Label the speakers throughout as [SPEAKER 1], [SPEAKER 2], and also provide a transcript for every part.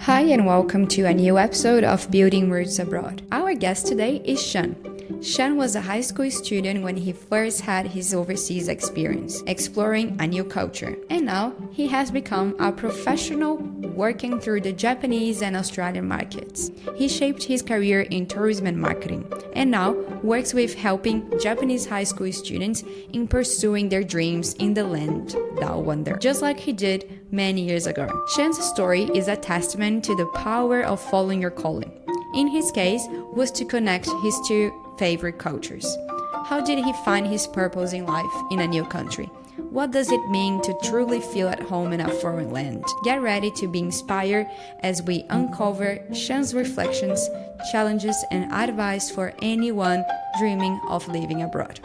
[SPEAKER 1] Hi and welcome to a new episode of Building Roots Abroad. Our guest today is Shun. Shun was a high school student when he first had his overseas experience, exploring a new culture. And now he has become a professional working through the Japanese and Australian markets. He shaped his career in tourism and marketing, and now works with helping Japanese high school students in pursuing their dreams in the land down wonder, just like he did many years ago. Shun's story is a testament to the power of following your calling. In his case, was to connect his two favorite cultures. How did he find his purpose in life in a new country? What does it mean to truly feel at home in a foreign land? Get ready to be inspired as we uncover Shun's reflections, challenges, and advice for anyone dreaming of living abroad.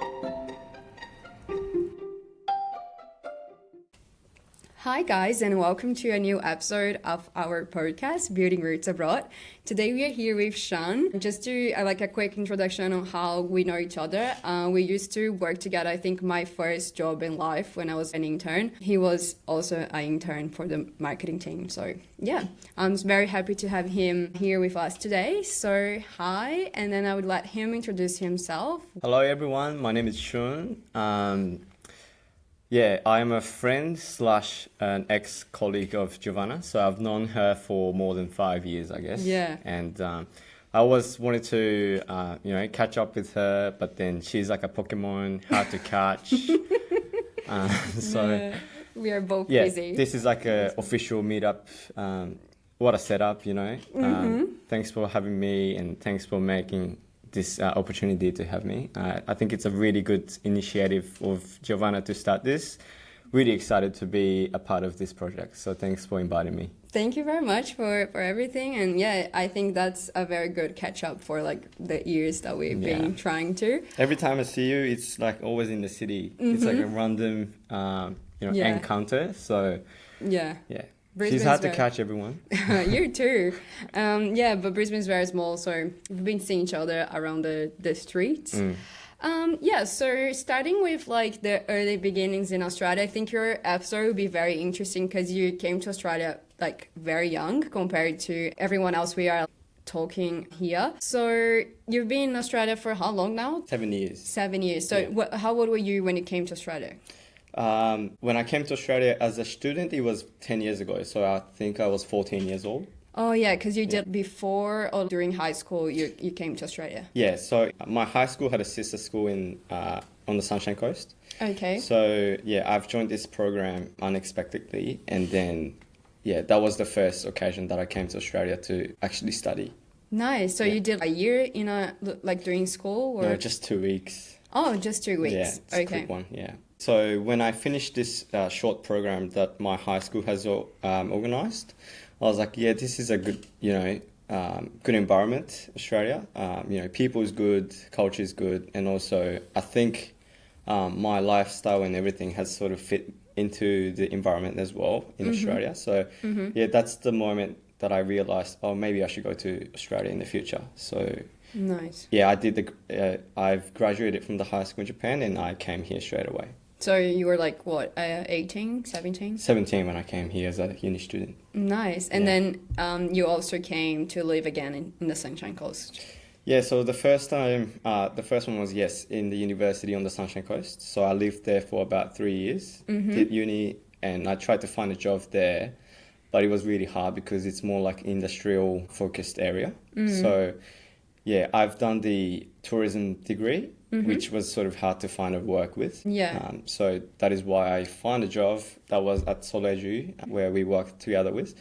[SPEAKER 1] Hi guys, and welcome to a new episode of our podcast, Building Roots Abroad. Today we are here with Shun. Just to like a quick introduction on how we know each other. We used to work together. I think my first job in life when I was an intern. He was also an intern for the marketing team. So yeah, I'm very happy to have him here with us today. So hi, and then I would let him introduce himself.
[SPEAKER 2] Hello everyone, my name is Shun. Yeah, I'm a friend / an ex-colleague of Giovanna. So I've known her for more than 5 years, I guess.
[SPEAKER 1] Yeah.
[SPEAKER 2] And I always wanted to, catch up with her, but then she's like a Pokemon, hard to catch.
[SPEAKER 1] Yeah, we are both busy.
[SPEAKER 2] This is like a official meetup. What a setup, Thanks for having me, and thanks for making this opportunity to have me. I think it's a really good initiative of Giovanna to start this. Really excited to be a part of this project. So thanks for inviting me.
[SPEAKER 1] Thank you very much for everything. And yeah, I think that's a very good catch up for like the years that we've been trying to.
[SPEAKER 2] Every time I see you, it's like always in the city. It's like a random, encounter. So
[SPEAKER 1] yeah.
[SPEAKER 2] Brisbane's she's hard to catch, everyone.
[SPEAKER 1] You too. But Brisbane's very small, so we've been seeing each other around the streets. So starting with like the early beginnings in Australia, I think your episode would be very interesting because you came to Australia like very young compared to everyone else we are talking here. So you've been in Australia for how long now?
[SPEAKER 2] 7 years.
[SPEAKER 1] 7 years. So how old were you when you came to Australia?
[SPEAKER 2] When I came to Australia as a student, it was 10 years ago. So I think I was 14 years old.
[SPEAKER 1] Oh, yeah, because you did before or during high school, you came to Australia.
[SPEAKER 2] Yeah, so my high school had a sister school on the Sunshine Coast.
[SPEAKER 1] Okay.
[SPEAKER 2] So, I've joined this program unexpectedly. And then, that was the first occasion that I came to Australia to actually study.
[SPEAKER 1] Nice. So you did a year in during school? Or?
[SPEAKER 2] No, just 2 weeks.
[SPEAKER 1] Oh, just 2 weeks.
[SPEAKER 2] Yeah, it's a quick one, yeah. So when I finished this short program that my high school has organised, I was like, this is a good, good environment, Australia. People is good, culture is good, and also I think my lifestyle and everything has sort of fit into the environment as well in Australia. So that's the moment that I realised, maybe I should go to Australia in the future. So
[SPEAKER 1] nice.
[SPEAKER 2] Yeah, I did I've graduated from the high school in Japan, and I came here straight away.
[SPEAKER 1] So you were like, what, 18, 17?
[SPEAKER 2] 17 when I came here as a uni student.
[SPEAKER 1] Nice. And then you also came to live again in the Sunshine Coast.
[SPEAKER 2] Yeah, so the first one was, in the university on the Sunshine Coast. So I lived there for about 3 years, did uni, and I tried to find a job there, but it was really hard because it's more like industrial focused area. So I've done the tourism degree, which was sort of hard to find a work with.
[SPEAKER 1] Yeah.
[SPEAKER 2] So that is why I found a job that was at Soleju, where we worked together with.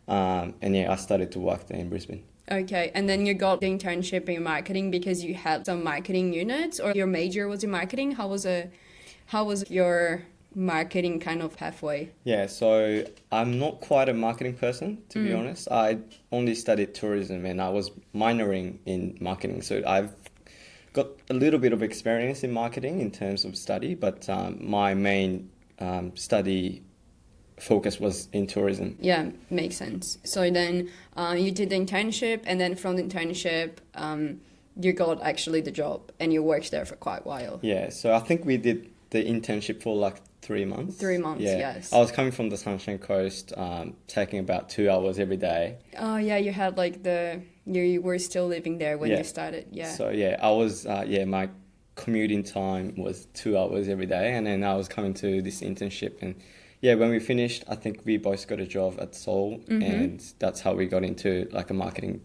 [SPEAKER 2] I started to work there in Brisbane.
[SPEAKER 1] Okay, and then you got the internship in marketing because you had some marketing units, or your major was in marketing. How was your marketing kind of pathway? Yeah,
[SPEAKER 2] so I'm not quite a marketing person, to be honest. I only studied tourism and I was minoring in marketing. So I've got a little bit of experience in marketing in terms of study, but my main study focus was in tourism.
[SPEAKER 1] Yeah, makes sense. So then you did the internship, and then from the internship, you got actually the job and you worked there for quite a while.
[SPEAKER 2] Yeah, so I think we did the internship for like 3 months.
[SPEAKER 1] 3 months,
[SPEAKER 2] Yeah.
[SPEAKER 1] yes.
[SPEAKER 2] I was coming from the Sunshine Coast, taking about 2 hours every day.
[SPEAKER 1] Oh, yeah, you had like you were still living there when
[SPEAKER 2] Yeah.
[SPEAKER 1] you started. Yeah.
[SPEAKER 2] So yeah, I was my commuting time was 2 hours every day, and then I was coming to this internship, and yeah, when we finished, I think we both got a job at Seoul, and that's how we got into like a marketing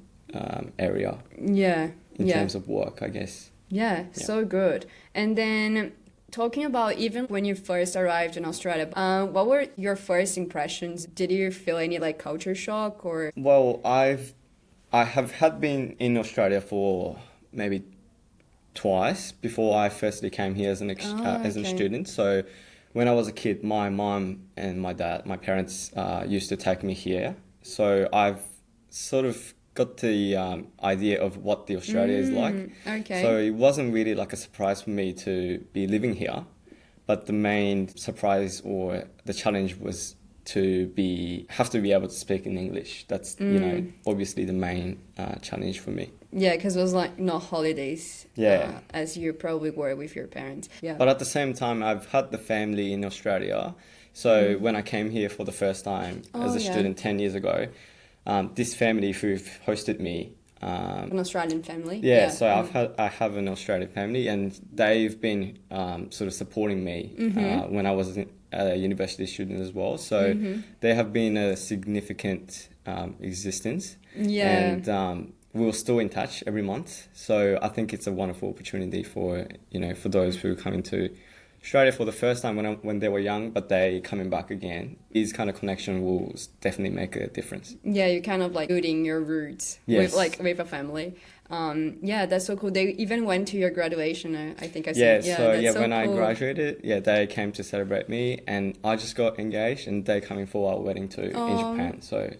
[SPEAKER 2] area
[SPEAKER 1] Yeah.
[SPEAKER 2] in
[SPEAKER 1] Yeah.
[SPEAKER 2] terms of work, I guess.
[SPEAKER 1] Yeah, so good. And then talking about even when you first arrived in Australia, what were your first impressions? Did you feel any like culture shock or?
[SPEAKER 2] Well, I have had been in Australia for maybe twice before I firstly came here as as a
[SPEAKER 1] okay.
[SPEAKER 2] student. So when I was a kid, my mom and my dad, my parents, used to take me here. So I've sort of got the idea of what the Australia is like.
[SPEAKER 1] Okay.
[SPEAKER 2] So it wasn't really like a surprise for me to be living here, but the main surprise or the challenge was to have to be able to speak in English. That's obviously the main challenge for me.
[SPEAKER 1] Yeah, because it was like not holidays.
[SPEAKER 2] Yeah.
[SPEAKER 1] As you probably were with your parents. Yeah.
[SPEAKER 2] But at the same time, I've had the family in Australia. So when I came here for the first time as a student 10 years ago, this family who've hosted me.
[SPEAKER 1] An Australian family.
[SPEAKER 2] Yeah, so I have an Australian family, and they've been sort of supporting me when I was a university student as well. So they have been a significant existence.
[SPEAKER 1] Yeah.
[SPEAKER 2] And we're still in touch every month. So I think it's a wonderful opportunity for those who come into Australia for the first time when they were young, but they coming back again. This kind of connection will definitely make a difference.
[SPEAKER 1] Yeah, you're kind of like building your roots
[SPEAKER 2] Yes.
[SPEAKER 1] with a family. Yeah, that's so cool. They even went to your graduation. I think I
[SPEAKER 2] Yeah,
[SPEAKER 1] said.
[SPEAKER 2] so
[SPEAKER 1] that's
[SPEAKER 2] when
[SPEAKER 1] so
[SPEAKER 2] I
[SPEAKER 1] cool.
[SPEAKER 2] graduated, they came to celebrate me, and I just got engaged, and they coming for our wedding too in Japan. So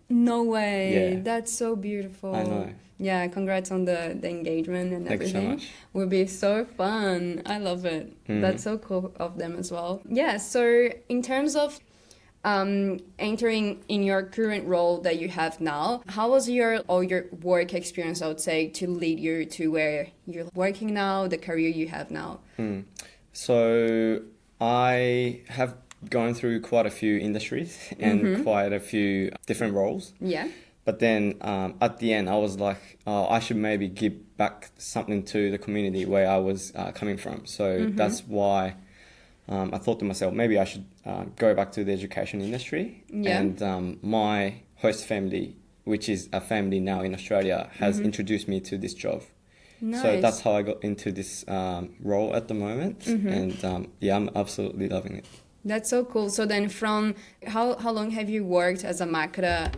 [SPEAKER 1] No way.
[SPEAKER 2] Yeah.
[SPEAKER 1] That's so beautiful.
[SPEAKER 2] I know.
[SPEAKER 1] Yeah, congrats on the engagement and
[SPEAKER 2] Thanks so
[SPEAKER 1] everything.
[SPEAKER 2] much.
[SPEAKER 1] Would be so fun. I love it. That's so cool of them as well. Yeah, so in terms of entering in your current role that you have now, how was your work experience, I would say, to lead you to where you're working now, the career you have now?
[SPEAKER 2] So I have gone through quite a few industries and quite a few different roles.
[SPEAKER 1] Yeah.
[SPEAKER 2] But then at the end, I was like, I should maybe give back something to the community where I was coming from. So that's why I thought to myself, maybe I should go back to the education industry.
[SPEAKER 1] Yeah.
[SPEAKER 2] And my host family, which is a family now in Australia, has introduced me to this job.
[SPEAKER 1] Nice.
[SPEAKER 2] So that's how I got into this role at the moment. And I'm absolutely loving it.
[SPEAKER 1] That's so cool. So then from how long have you worked as a marketer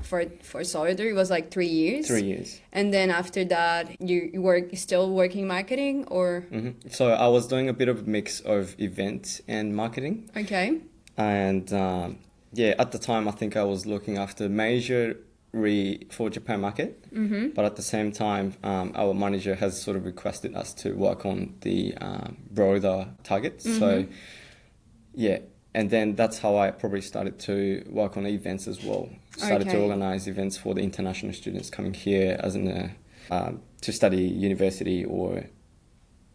[SPEAKER 1] for Solidarity? It was like 3 years?
[SPEAKER 2] 3 years.
[SPEAKER 1] And then after that, you still working marketing or?
[SPEAKER 2] So I was doing a bit of a mix of events and marketing.
[SPEAKER 1] Okay.
[SPEAKER 2] And at the time, I think I was looking after major for Japan market. But at the same time, our manager has sort of requested us to work on the broader targets. So and then that's how I probably started to work on events as well. Started to organize events for the international students coming here as to study university or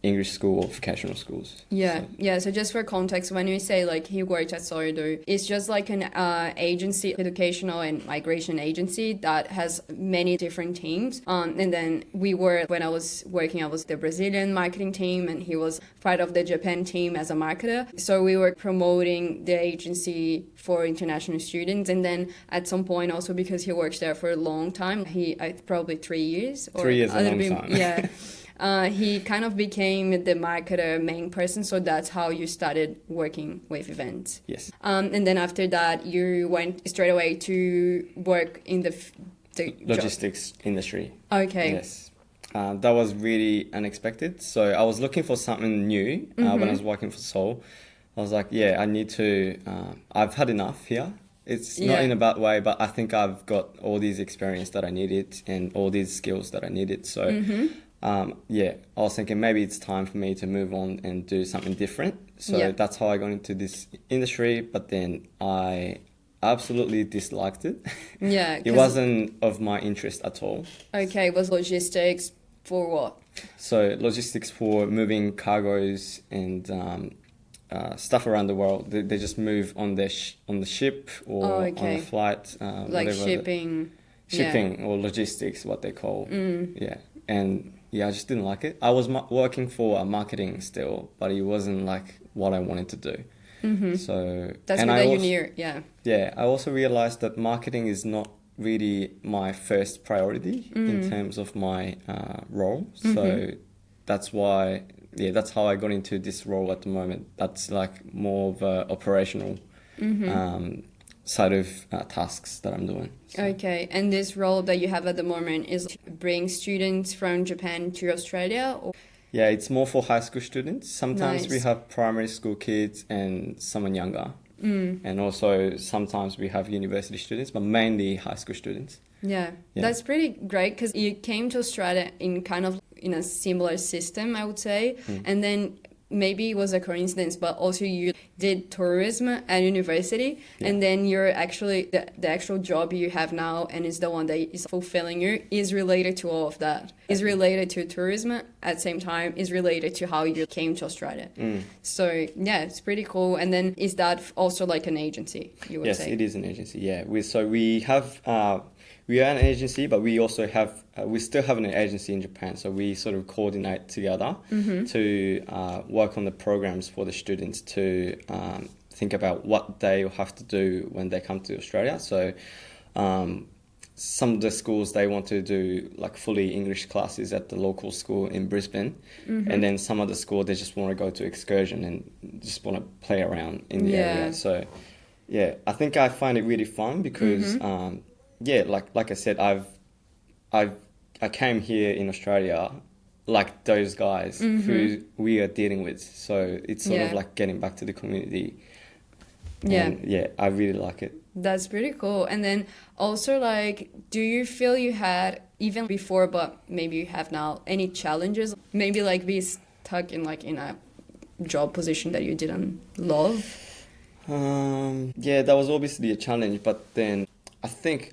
[SPEAKER 2] English school or vocational schools.
[SPEAKER 1] So just for context, when you say like he worked at Solidarity, it's just like an agency, educational and migration agency that has many different teams. And then when I was working, I was the Brazilian marketing team and he was part of the Japan team as a marketer. So we were promoting the agency for international students. And then at some point also because he works there for a long time, probably 3 years. Or
[SPEAKER 2] 3 years, a long time.
[SPEAKER 1] Yeah. He kind of became the marketer main person, so that's how you started working with events.
[SPEAKER 2] Yes.
[SPEAKER 1] And then after that, you went straight away to work in the
[SPEAKER 2] logistics industry.
[SPEAKER 1] Okay.
[SPEAKER 2] Yes. That was really unexpected. So I was looking for something new when I was working for Seoul. I was like, I need to, I've had enough here. It's not in a bad way, but I think I've got all these experience that I needed and all these skills that I needed. So I was thinking maybe it's time for me to move on and do something different. So that's how I got into this industry. But then I absolutely disliked it.
[SPEAKER 1] Yeah.
[SPEAKER 2] It wasn't of my interest at all.
[SPEAKER 1] Okay, it was logistics for what?
[SPEAKER 2] So logistics for moving cargoes and stuff around the world. They just move on on the ship or on a flight,
[SPEAKER 1] like
[SPEAKER 2] whatever
[SPEAKER 1] shipping
[SPEAKER 2] or logistics, what they call. Yeah, and yeah, I just didn't like it. I was working for marketing still, but it wasn't like what I wanted to do. So
[SPEAKER 1] that's
[SPEAKER 2] and
[SPEAKER 1] good
[SPEAKER 2] I
[SPEAKER 1] that
[SPEAKER 2] also,
[SPEAKER 1] you knew.
[SPEAKER 2] Yeah, I also realized that marketing is not really my first priority in terms of my role. So that's why, that's how I got into this role at the moment. That's like more of a operational side of tasks that I'm doing. So.
[SPEAKER 1] Okay, and this role that you have at the moment is to bring students from Japan to Australia? Or?
[SPEAKER 2] Yeah, it's more for high school students. Sometimes we
[SPEAKER 1] Nice.
[SPEAKER 2] have primary school kids and someone younger. And also sometimes we have university students, but mainly high school students.
[SPEAKER 1] Yeah, that's pretty great because you came to Australia in kind of in a similar system, I would say. And then maybe it was a coincidence, but also you did tourism at university. And then you're actually, the actual job you have now and is the one that is fulfilling you is related to all of that. Is related to tourism at the same time, is related to how you came to Australia. So yeah, it's pretty cool. And then is that also like an agency, you would say?
[SPEAKER 2] Yes, it is an agency, yeah. We have... we are an agency, but we also have, we still have an agency in Japan. So we sort of coordinate together to work on the programs for the students to think about what they will have to do when they come to Australia. So some of the schools, they want to do like fully English classes at the local school in Brisbane. And then some of the school, they just want to go to excursion and just want to play around in the area. So yeah, I think I find it really fun because... yeah, like I said, I came here in Australia like those guys who we are dealing with. So it's sort of like getting back to the community. And I really like it.
[SPEAKER 1] That's pretty cool. And then also like, do you feel you had even before, but maybe you have now, any challenges? Maybe like be stuck in like in a job position that you didn't love?
[SPEAKER 2] Yeah, that was obviously a challenge, but then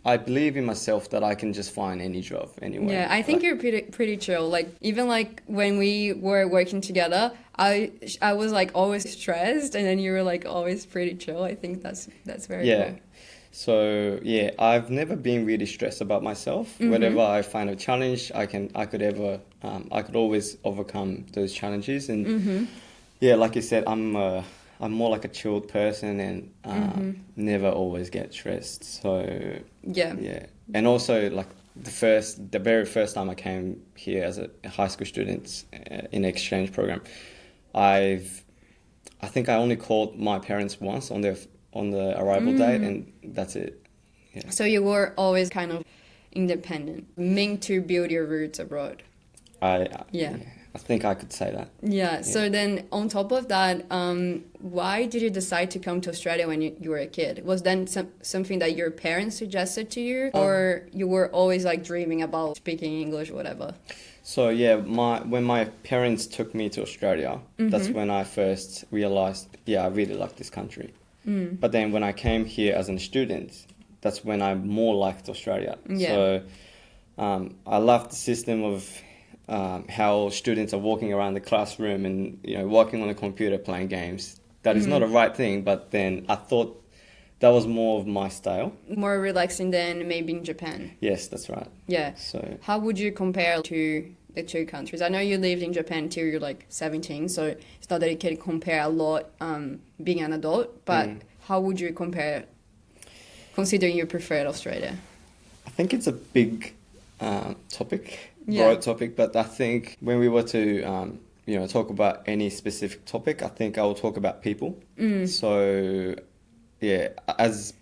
[SPEAKER 2] I believe in myself that I can just find any job anywhere.
[SPEAKER 1] Yeah, I think you're pretty chill. Like even like when we were working together, I was like always stressed, and then you were like always pretty chill. I think that's very cool.
[SPEAKER 2] So yeah, I've never been really stressed about myself. Whenever I find a challenge, I could always overcome those challenges. And yeah, like you said, I'm more like a chilled person and never always get stressed. So yeah, and also like the very first time I came here as a high school student in an exchange program, I think I only called my parents once on the arrival date, and that's it. Yeah.
[SPEAKER 1] So you were always kind of independent, meant to build your roots abroad.
[SPEAKER 2] I think I could say that.
[SPEAKER 1] Yeah. So then on top of that, why did you decide to come to Australia when you were a kid? Was then something that your parents suggested to you, or you were always like dreaming about speaking English or whatever?
[SPEAKER 2] So yeah, when my parents took me to Australia, that's when I first realized, I really like this country. But then when I came here as a student, that's when I more liked Australia. Yeah. So I loved the system of how students are walking around the classroom and working on the computer playing games. That is not a right thing, but then I thought that was more of my style. More
[SPEAKER 1] relaxing than maybe in Japan.
[SPEAKER 2] Yes, that's right.
[SPEAKER 1] Yeah. So how would you compare to the two countries? I know you lived in Japan till you're like 17, so it's not that you can compare a lot being an adult, but how would you compare considering you preferred Australia?
[SPEAKER 2] I think it's a big topic. Broad topic, but I think when we were to talk about any specific topic, I think I will talk about people. So yeah, as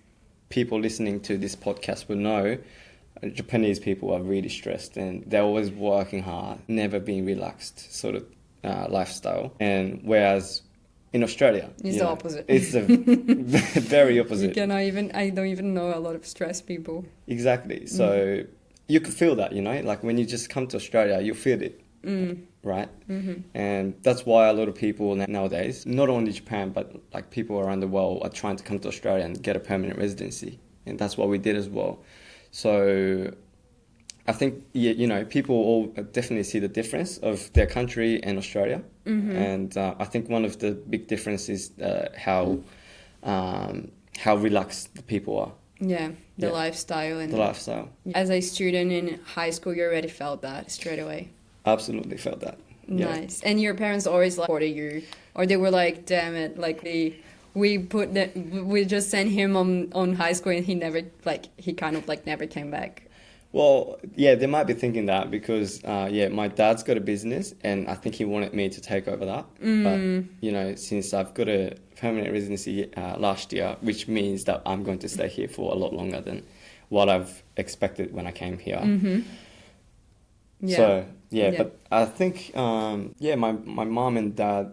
[SPEAKER 2] people listening to this podcast will know, Japanese people are really stressed and they're always working hard, never being relaxed sort of lifestyle. And whereas in Australia,
[SPEAKER 1] it's the opposite.
[SPEAKER 2] It's the very opposite.
[SPEAKER 1] I don't even know a lot of stressed people.
[SPEAKER 2] Exactly. So you could feel that, like when you just come to Australia, you feel it, right? And that's why a lot of people nowadays, not only Japan, but like people around the world are trying to come to Australia and get a permanent residency. And that's what we did as well. So I think, yeah, you know, people all definitely see the difference of their country and Australia. And I think one of the big differences is how relaxed the people are.
[SPEAKER 1] Yeah, the
[SPEAKER 2] Yeah.
[SPEAKER 1] lifestyle. And
[SPEAKER 2] The lifestyle.
[SPEAKER 1] as a student in high school, you already felt that straight away.
[SPEAKER 2] Absolutely felt that. Yeah.
[SPEAKER 1] Nice. And your parents always like, supported you, or they were like, damn it, like we just sent him on high school and he kind of like never came back.
[SPEAKER 2] Well, yeah, they might be thinking that because, my dad's got a business and I think he wanted me to take over that. But, you know, since I've got a permanent residency last year, which means that I'm going to stay here for a lot longer than what I've expected when I came here.
[SPEAKER 1] Yeah.
[SPEAKER 2] So, but I think, my mom and dad,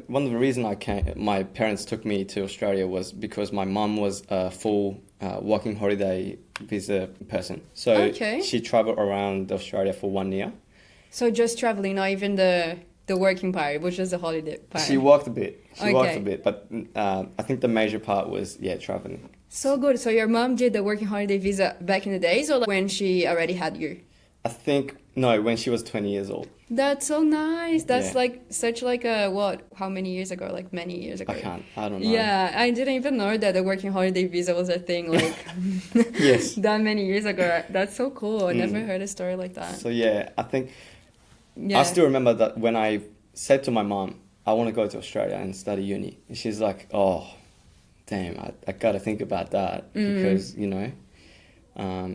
[SPEAKER 2] one of the reasons my parents took me to Australia was because my mum was a full working holiday visa person. So she traveled around Australia for 1 year.
[SPEAKER 1] So just traveling, not even the working part, which is the holiday part.
[SPEAKER 2] She worked a bit. But I think the major part was, traveling.
[SPEAKER 1] So good. So your mom did the working holiday visa back in the days, or like when she already had you?
[SPEAKER 2] I think, no, when she was 20 years old.
[SPEAKER 1] That's so nice. That's how many years ago? Like many years ago.
[SPEAKER 2] I don't know.
[SPEAKER 1] Yeah, I didn't even know that the working holiday visa was a thing like
[SPEAKER 2] yes.
[SPEAKER 1] that many years ago. That's so cool. I never heard a story like that.
[SPEAKER 2] So I think I still remember that when I said to my mom, I want to go to Australia and study uni. And she's like, oh, damn, I got to think about that because, you know,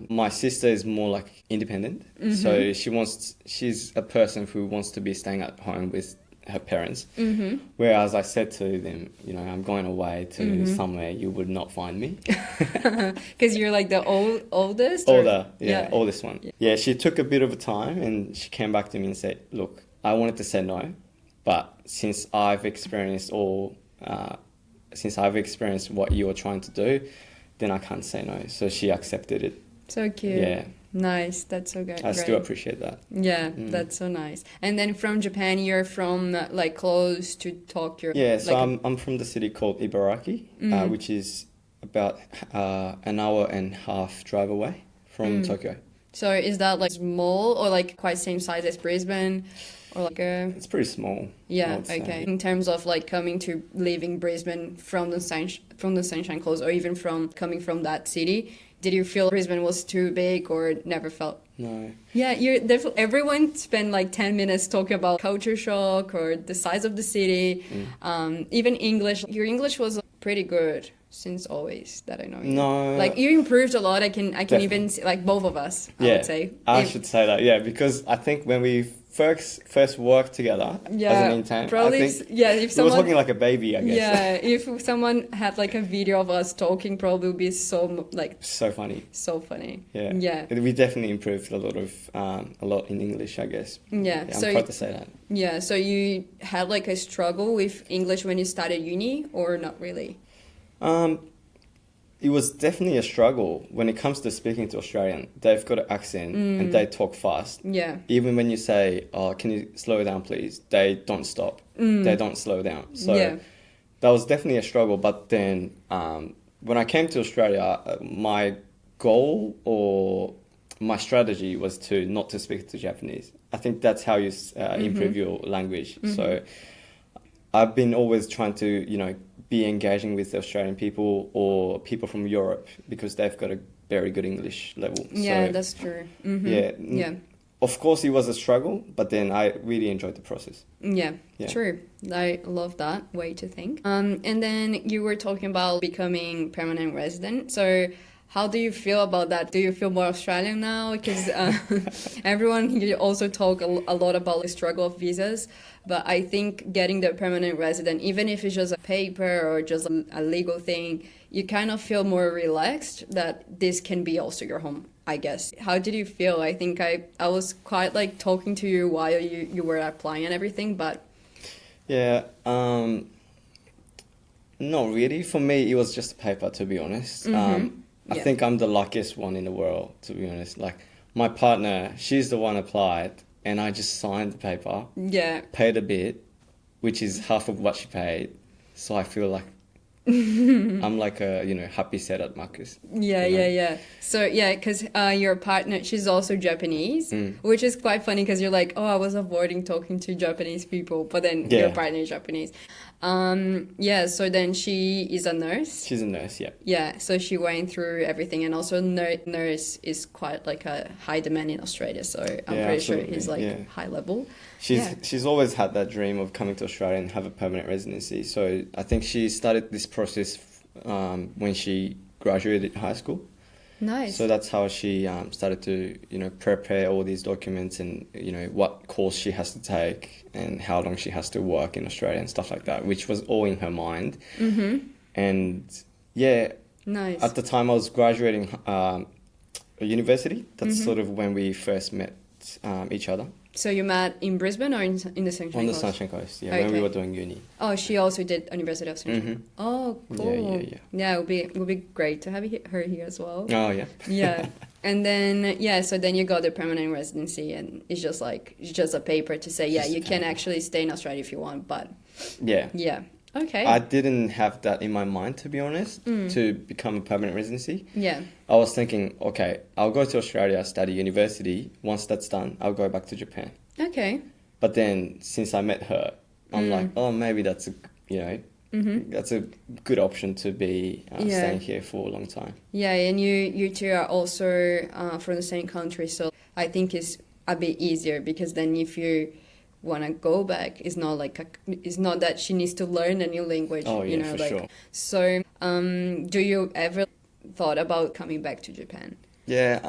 [SPEAKER 2] my sister is more like independent. So she's a person who wants to be staying at home with her parents. Whereas I said to them, you know, I'm going away to somewhere you would not find me.
[SPEAKER 1] Because you're like the oldest?
[SPEAKER 2] Oldest one. Yeah, she took a bit of a time and she came back to me and said, look, I wanted to say no, but since I've experienced what you're trying to do, then I can't say no. So she accepted it.
[SPEAKER 1] So cute.
[SPEAKER 2] Yeah.
[SPEAKER 1] Nice. That's so good.
[SPEAKER 2] I still appreciate that.
[SPEAKER 1] Yeah, that's so nice. And then from Japan, you're from like close to Tokyo.
[SPEAKER 2] Yeah, so I'm from the city called Ibaraki, which is about an hour and a half drive away from Tokyo.
[SPEAKER 1] So is that like small or like quite same size as Brisbane? Or like
[SPEAKER 2] It's pretty small.
[SPEAKER 1] Yeah, okay. In terms of like leaving Brisbane from the Sunshine Coast, or even from coming from that city, did you feel Brisbane was too big or never felt?
[SPEAKER 2] No.
[SPEAKER 1] Yeah, everyone spent like 10 minutes talking about culture shock or the size of the city. Even English. Your English was pretty good since always that I know you.
[SPEAKER 2] No.
[SPEAKER 1] Like you improved a lot. I can even see, like both of us, I would say.
[SPEAKER 2] I should say that, because I think when we first worked together as an intern,
[SPEAKER 1] probably,
[SPEAKER 2] I think
[SPEAKER 1] if someone,
[SPEAKER 2] we were talking like a baby, I guess.
[SPEAKER 1] Yeah, if someone had like a video of us talking, probably would be so funny. So funny.
[SPEAKER 2] Yeah.
[SPEAKER 1] Yeah.
[SPEAKER 2] We definitely improved a lot in English, I guess.
[SPEAKER 1] Yeah.
[SPEAKER 2] I'm proud to say that.
[SPEAKER 1] Yeah. So you had like a struggle with English when you started uni, or not really?
[SPEAKER 2] It was definitely a struggle when it comes to speaking to Australian. They've got an accent and they talk fast.
[SPEAKER 1] Yeah.
[SPEAKER 2] Even when you say, "Oh, can you slow down, please?" They don't stop. They don't slow down. So that was definitely a struggle. But then when I came to Australia, my goal or my strategy was not to speak to Japanese. I think that's how you improve your language. So I've been always trying to, be engaging with Australian people or people from Europe because they've got a very good English level.
[SPEAKER 1] Yeah,
[SPEAKER 2] so,
[SPEAKER 1] that's true.
[SPEAKER 2] Yeah. Of course, it was a struggle, but then I really enjoyed the process.
[SPEAKER 1] Yeah, true. I love that way to think. And then you were talking about becoming permanent resident. So how do you feel about that? Do you feel more Australian now? Because everyone here also talk a lot about the struggle of visas. But I think getting the permanent resident, even if it's just a paper or just a legal thing, you kind of feel more relaxed that this can be also your home, I guess. How did you feel? I think I was quite like talking to you while you were applying and everything, but...
[SPEAKER 2] Yeah, not really. For me, it was just a paper, to be honest. I think I'm the luckiest one in the world, to be honest. Like, my partner, she's the one applied, and I just signed the paper. Yeah. Paid a bit, which is half of what she paid. So I feel like I'm like a, happy set at Marcus.
[SPEAKER 1] Yeah. So yeah, because your partner, she's also Japanese, which is quite funny because you're like, oh, I was avoiding talking to Japanese people, but then your partner is Japanese. Yeah, so then she is a nurse.
[SPEAKER 2] She's a nurse, yeah.
[SPEAKER 1] Yeah, so she went through everything, and also nurse is quite like a high demand in Australia, so I'm pretty sure he's like high level.
[SPEAKER 2] She's always had that dream of coming to Australia and have a permanent residency. So I think she started this process when she graduated high school.
[SPEAKER 1] Nice.
[SPEAKER 2] So that's how she started to, prepare all these documents and, what course she has to take and how long she has to work in Australia and stuff like that, which was all in her mind.
[SPEAKER 1] Mm-hmm.
[SPEAKER 2] And yeah,
[SPEAKER 1] nice.
[SPEAKER 2] At the time I was graduating university. That's sort of when we first met each other.
[SPEAKER 1] So you met in Brisbane or in the Sunshine Coast?
[SPEAKER 2] On the Sunshine Coast, yeah, when we were doing uni.
[SPEAKER 1] Oh, she also did University of Sunshine.
[SPEAKER 2] Mm-hmm.
[SPEAKER 1] Oh, cool.
[SPEAKER 2] Yeah.
[SPEAKER 1] Yeah, it would be great to have her here as well.
[SPEAKER 2] Oh, yeah.
[SPEAKER 1] Yeah. And then, so then you got the permanent residency, and it's just a paper to say, you can actually stay in Australia if you want, but...
[SPEAKER 2] Yeah.
[SPEAKER 1] Yeah. Okay.
[SPEAKER 2] I didn't have that in my mind, to be honest, to become a permanent residency.
[SPEAKER 1] Yeah.
[SPEAKER 2] I was thinking, okay, I'll go to Australia, study university. Once that's done, I'll go back to Japan.
[SPEAKER 1] Okay.
[SPEAKER 2] But then, since I met her, I'm like, oh, maybe that's that's a good option to be staying here for a long time. Yeah,
[SPEAKER 1] and you two are also from the same country, so I think it's a bit easier because then if you want to go back, it's not that she needs to learn a new language.
[SPEAKER 2] Oh, yeah, for sure.
[SPEAKER 1] So, do you ever thought about coming back to Japan?
[SPEAKER 2] Yeah,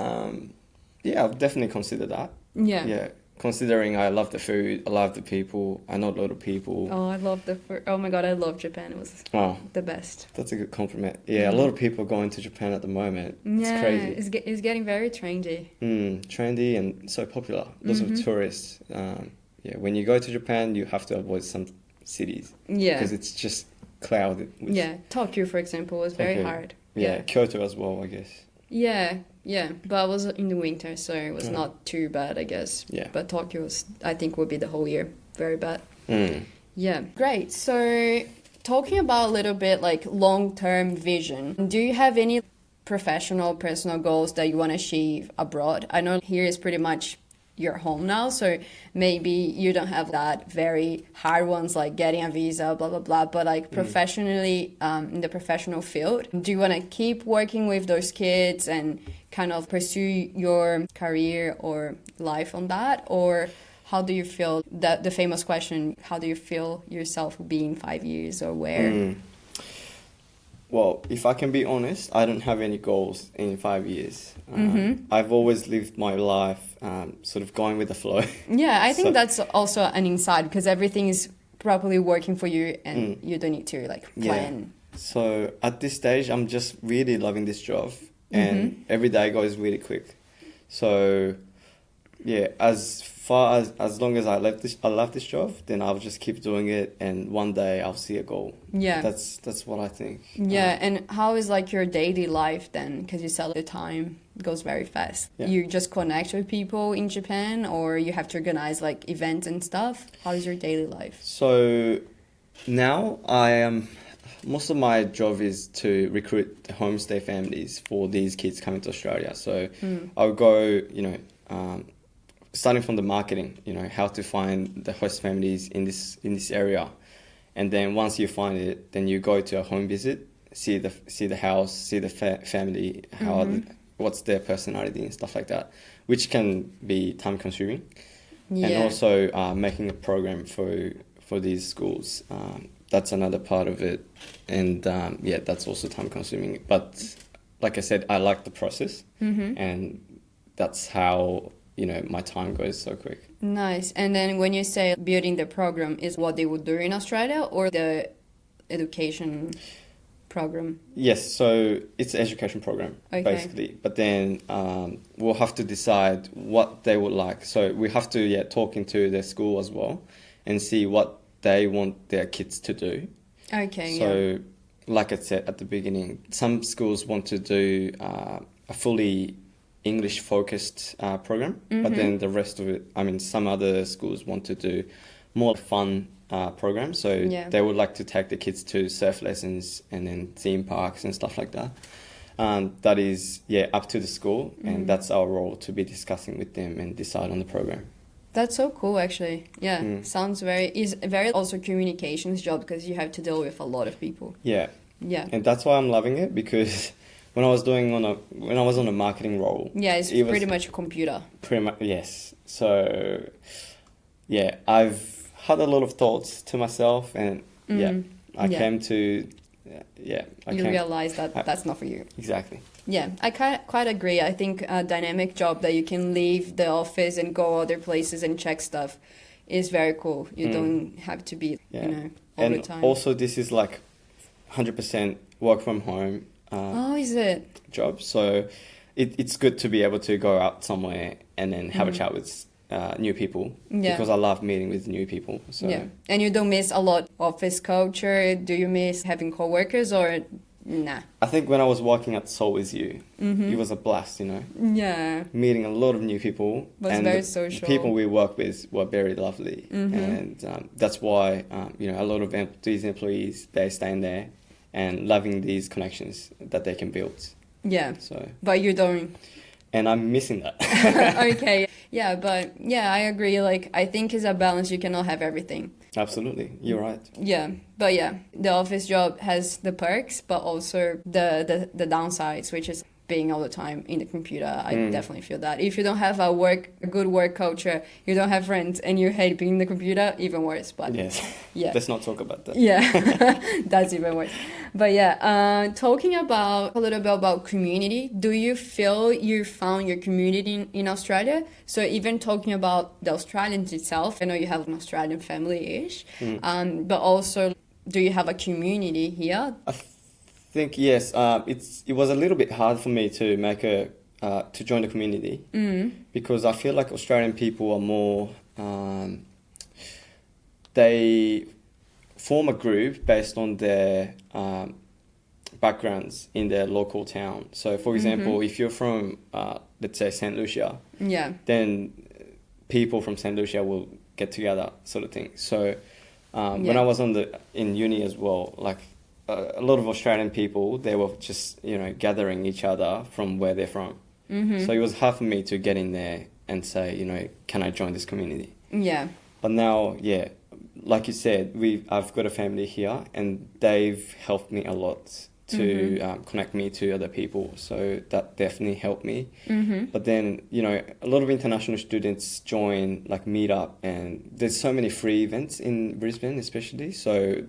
[SPEAKER 2] I've definitely considered that.
[SPEAKER 1] Yeah.
[SPEAKER 2] Yeah. Considering I love the food, I love the people, I know a lot of people.
[SPEAKER 1] Oh, I love the food. Oh my God, I love Japan. It was the best.
[SPEAKER 2] That's a good compliment. Yeah, a lot of people are going to Japan at the moment. It's crazy.
[SPEAKER 1] It's getting very trendy.
[SPEAKER 2] Trendy and so popular. Lots of tourists. When you go to Japan, you have to avoid some cities. Yeah. Because it's just clouded.
[SPEAKER 1] Tokyo, for example, was very hard.
[SPEAKER 2] Yeah, Kyoto as well, I guess.
[SPEAKER 1] Yeah, but I was in the winter, so it was not too bad, I guess.
[SPEAKER 2] Yeah.
[SPEAKER 1] But Tokyo I think, would be the whole year very bad. Yeah, great. So talking about a little bit like long-term vision, do you have any professional, personal goals that you want to achieve abroad? I know here is pretty much your home now, so maybe you don't have that very hard ones like getting a visa, blah blah blah, but like professionally, in the professional field, do you want to keep working with those kids and kind of pursue your career or life on that, or how do you feel that the famous question, how do you feel yourself will be in 5 years or where?
[SPEAKER 2] Well, if I can be honest, I don't have any goals in 5 years. I've always lived my life sort of going with the flow.
[SPEAKER 1] Yeah, I think that's also an insight because everything is properly working for you and you don't need to like plan.
[SPEAKER 2] Yeah. So at this stage, I'm just really loving this job and every day goes really quick. So yeah, as long as I love this job, then I'll just keep doing it, and one day I'll see a goal. Yeah, that's what I think.
[SPEAKER 1] Yeah, and how is like your daily life then? Because you said the time goes very fast. Yeah. You just connect with people in Japan, or you have to organize like events and stuff. How is your daily life?
[SPEAKER 2] So now most of my job is to recruit the homestay families for these kids coming to Australia. So I'll go, starting from the marketing, how to find the host families in this area, and then once you find it, then you go to a home visit, see the house, see the family, what's their personality and stuff like that, which can be time consuming, and also making a program for these schools. That's another part of it, and that's also time consuming. But like I said, I like the process, and that's how my time goes so quick.
[SPEAKER 1] Nice. And then when you say building the program, is what they would do in Australia or the education program?
[SPEAKER 2] Yes, so it's an education program, basically. But then we'll have to decide what they would like. So we have to talk into their school as well and see what they want their kids to do.
[SPEAKER 1] Okay,
[SPEAKER 2] So like I said at the beginning, some schools want to do a fully English-focused program, but then the rest of it, some other schools want to do more fun program. So
[SPEAKER 1] Yeah.
[SPEAKER 2] they would like to take the kids to surf lessons and then theme parks and stuff like that. That is, up to the school, and that's our role to be discussing with them and decide on the program.
[SPEAKER 1] That's so cool, actually. Yeah, sounds is very also communications job because you have to deal with a lot of people.
[SPEAKER 2] Yeah.
[SPEAKER 1] Yeah.
[SPEAKER 2] And that's why I'm loving it, because when I was on a marketing role,
[SPEAKER 1] Yeah, it's pretty much a computer.
[SPEAKER 2] Pretty much, yes. So, yeah, I've had a lot of thoughts to myself, and I came to,
[SPEAKER 1] realize that that's not for you.
[SPEAKER 2] Exactly.
[SPEAKER 1] Yeah, I quite agree. I think a dynamic job that you can leave the office and go other places and check stuff is very cool. You don't have to be, all the time.
[SPEAKER 2] And also, this is like 100% work from home.
[SPEAKER 1] Is it?
[SPEAKER 2] Job. So it's good to be able to go out somewhere and then have a chat with new people, because I love meeting with new people. So.
[SPEAKER 1] Yeah, and you don't miss a lot office culture. Do you miss having coworkers or nah?
[SPEAKER 2] I think when I was working at Soul With You, it was a blast,
[SPEAKER 1] Yeah.
[SPEAKER 2] Meeting a lot of new people.
[SPEAKER 1] Was very social.
[SPEAKER 2] The people we work with were very lovely. And that's why, a lot of these employees, they stay in there and loving these connections that they can build.
[SPEAKER 1] Yeah.
[SPEAKER 2] So.
[SPEAKER 1] But you don't.
[SPEAKER 2] And I'm missing that.
[SPEAKER 1] Okay. Yeah, but I agree. Like, I think it's a balance. You cannot have everything.
[SPEAKER 2] Absolutely. You're right.
[SPEAKER 1] Yeah. But the office job has the perks, but also the downsides, which is being all the time in the computer. I definitely feel that. If you don't have a good work culture, you don't have friends, and you hate being in the computer, even worse. But
[SPEAKER 2] yes.
[SPEAKER 1] Yeah.
[SPEAKER 2] Let's not talk about that.
[SPEAKER 1] Yeah. That's even worse. But talking a little bit about community, do you feel you found your community in Australia? So even talking about the Australians itself, I know you have an Australian family-ish, but also, do you have a community here?
[SPEAKER 2] I think yes. It was a little bit hard for me to to join the community, because I feel like Australian people are more. They form a group based on their backgrounds in their local town. So, for example, if you're from, let's say, St. Lucia, then people from St. Lucia will get together, sort of thing. So, when I was in uni as well, like a lot of Australian people, they were just gathering each other from where they're from. So it was hard for me to get in there and say, can I join this community?
[SPEAKER 1] Yeah.
[SPEAKER 2] But now, like you said, I've got a family here, and they've helped me a lot to connect me to other people. So that definitely helped me. But then, a lot of international students join like Meetup, and there's so many free events in Brisbane, especially. So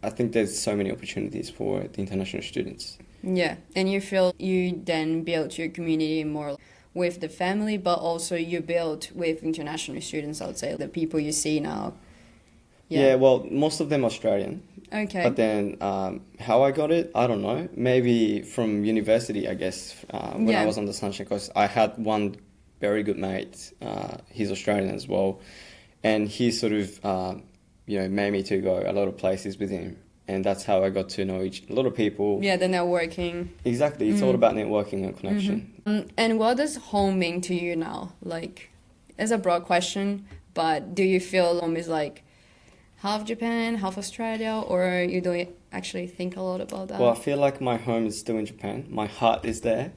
[SPEAKER 2] I think there's so many opportunities for the international students.
[SPEAKER 1] Yeah, and you feel you then built your community more with the family, but also you built with international students, I would say, the people you see now.
[SPEAKER 2] Yeah, well, most of them Australian.
[SPEAKER 1] Okay.
[SPEAKER 2] But then how I got it, I don't know. Maybe from university, I guess, when I was on the Sunshine Coast. I had one very good mate. He's Australian as well. And he sort of, made me to go a lot of places with him. And that's how I got to know a lot of people.
[SPEAKER 1] Yeah, the networking.
[SPEAKER 2] Exactly. It's all about networking and connection.
[SPEAKER 1] And what does home mean to you now? Like, it's a broad question, but do you feel home is like half Japan, half Australia, or you don't actually think a lot about that?
[SPEAKER 2] Well, I feel like my home is still in Japan. My heart is there.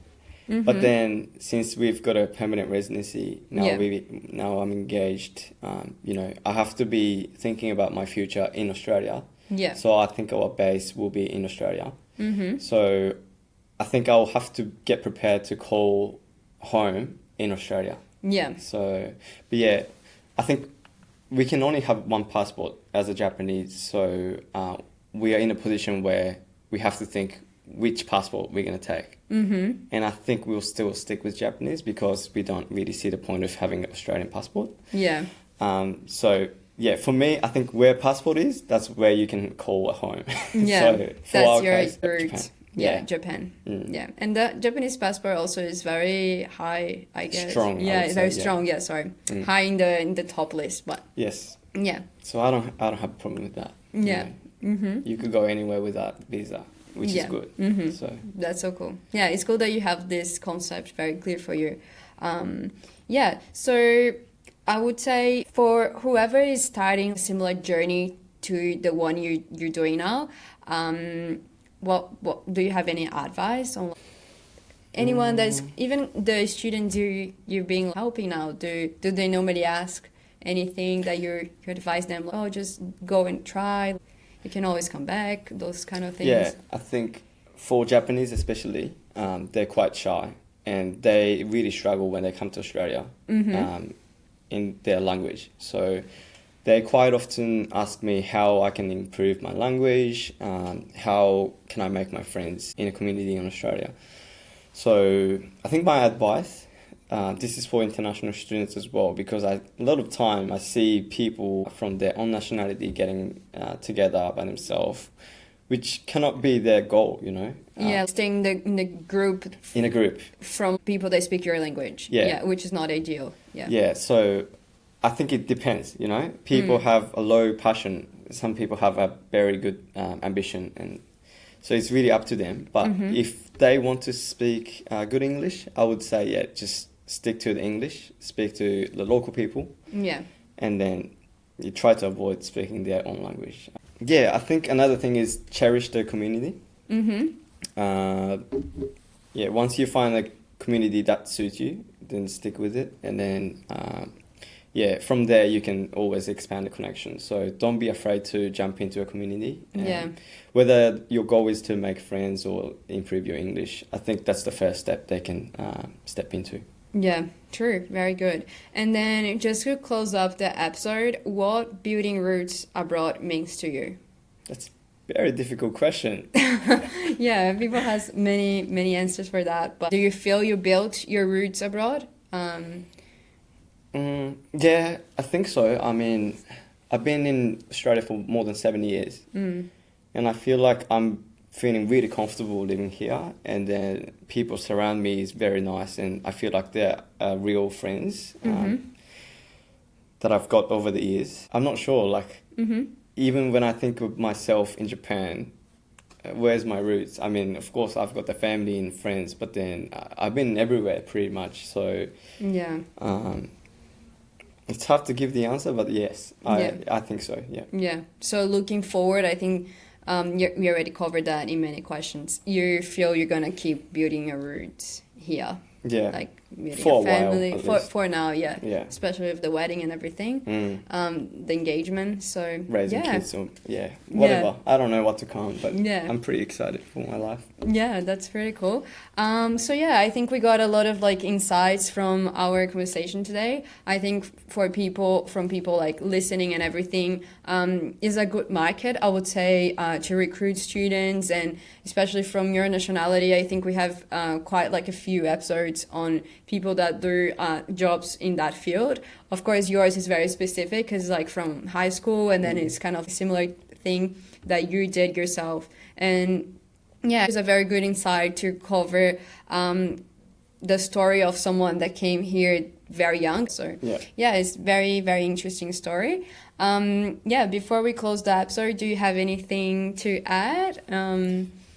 [SPEAKER 2] But then, since we've got a permanent residency, now I'm engaged, I have to be thinking about my future in Australia.
[SPEAKER 1] Yeah.
[SPEAKER 2] So I think our base will be in Australia. So I think I'll have to get prepared to call home in Australia.
[SPEAKER 1] Yeah.
[SPEAKER 2] So, but I think we can only have one passport as a Japanese. So we are in a position where we have to think which passport we're going to take. And I think we'll still stick with Japanese because we don't really see the point of having an Australian passport.
[SPEAKER 1] Yeah.
[SPEAKER 2] For me, I think where passport is, that's where you can call a home.
[SPEAKER 1] Yeah,
[SPEAKER 2] so
[SPEAKER 1] that's your route.
[SPEAKER 2] Japan.
[SPEAKER 1] Yeah, Japan. Yeah, and the Japanese passport also is very high, I guess.
[SPEAKER 2] Strong.
[SPEAKER 1] Yeah, very strong. Yeah, sorry, high in the top list, but
[SPEAKER 2] yes.
[SPEAKER 1] Yeah.
[SPEAKER 2] So I don't have a problem with that.
[SPEAKER 1] Yeah.
[SPEAKER 2] You could go anywhere without visa, which is good. So
[SPEAKER 1] that's so cool. Yeah, it's cool that you have this concept very clear for you. So I would say for whoever is starting a similar journey to the one you're doing now, what do you have any advice on anyone that's even the students you're being helping now? Do they normally ask anything that you advise them? Like, oh, just go and try. You can always come back. Those kind of things.
[SPEAKER 2] Yeah, I think for Japanese especially, they're quite shy and they really struggle when they come to Australia in their language. So they quite often ask me how I can improve my language, how can I make my friends in a community in Australia. So I think my advice, this is for international students as well, because a lot of time I see people from their own nationality getting together by themselves, which cannot be their goal, you know.
[SPEAKER 1] Yeah, staying in the group.
[SPEAKER 2] In a group.
[SPEAKER 1] From people that speak your language.
[SPEAKER 2] Yeah.
[SPEAKER 1] Which is not ideal. Yeah.
[SPEAKER 2] Yeah, so I think it depends, you know. People have a low passion. Some people have a very good ambition, and so it's really up to them. But if they want to speak good English, I would say, yeah, just stick to the English, speak to the local people. Yeah. And then you try to avoid speaking their own language. Yeah, I think another thing is cherish the community. Yeah, once you find a community that suits you, then stick with it. And then, yeah, from there you can always expand the connection. So don't be afraid to jump into a community. Whether your goal is to make friends or improve your English, I think that's the first step they can step into.
[SPEAKER 1] Yeah, true. Very good. And then just to close up the episode, what building roots abroad means to you?
[SPEAKER 2] That's a very difficult question.
[SPEAKER 1] Yeah, people has many answers for that. But do you feel you built your roots abroad?
[SPEAKER 2] Yeah, I think so. I mean, I've been in Australia for more than 7 years. And I feel like I'm feeling really comfortable living here, and then people surround me is very nice, and I feel like they're real friends that I've got over the years. I'm not sure, like, even when I think of myself in Japan, where's my roots? I mean, of course, I've got the family and friends, but then I've been everywhere pretty much, so yeah. It's tough to give the answer, but yes, I think so, yeah. Yeah,
[SPEAKER 1] so looking forward, I think we already covered that in many questions. You feel you're going to keep building your roots here?
[SPEAKER 2] Yeah.
[SPEAKER 1] Like building
[SPEAKER 2] for
[SPEAKER 1] a family.
[SPEAKER 2] While,
[SPEAKER 1] for now, yeah.
[SPEAKER 2] Yeah.
[SPEAKER 1] Especially with the wedding and everything. The engagement, so
[SPEAKER 2] raising kids, or, whatever. Yeah. I don't know what to come, but I'm pretty excited for my life.
[SPEAKER 1] Yeah, that's pretty cool. So yeah, I think we got a lot of like insights from our conversation today. I think from people like listening and everything, is a good market, I would say, to recruit students, and especially from your nationality. I think we have quite like a few episodes on people that do jobs in that field. Of course, yours is very specific because like from high school, and then it's kind of a similar thing that you did yourself. And yeah, it's a very good insight to cover the story of someone that came here very young. So yeah, it's very, very interesting story. Before we close the episode, do you have anything to add?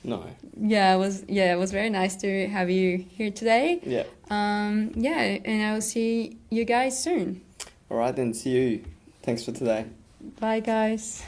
[SPEAKER 2] No.
[SPEAKER 1] Yeah, it was very nice to have you here today.
[SPEAKER 2] Yeah.
[SPEAKER 1] And I will see you guys soon.
[SPEAKER 2] All right, then, see you. Thanks for today.
[SPEAKER 1] Bye, guys.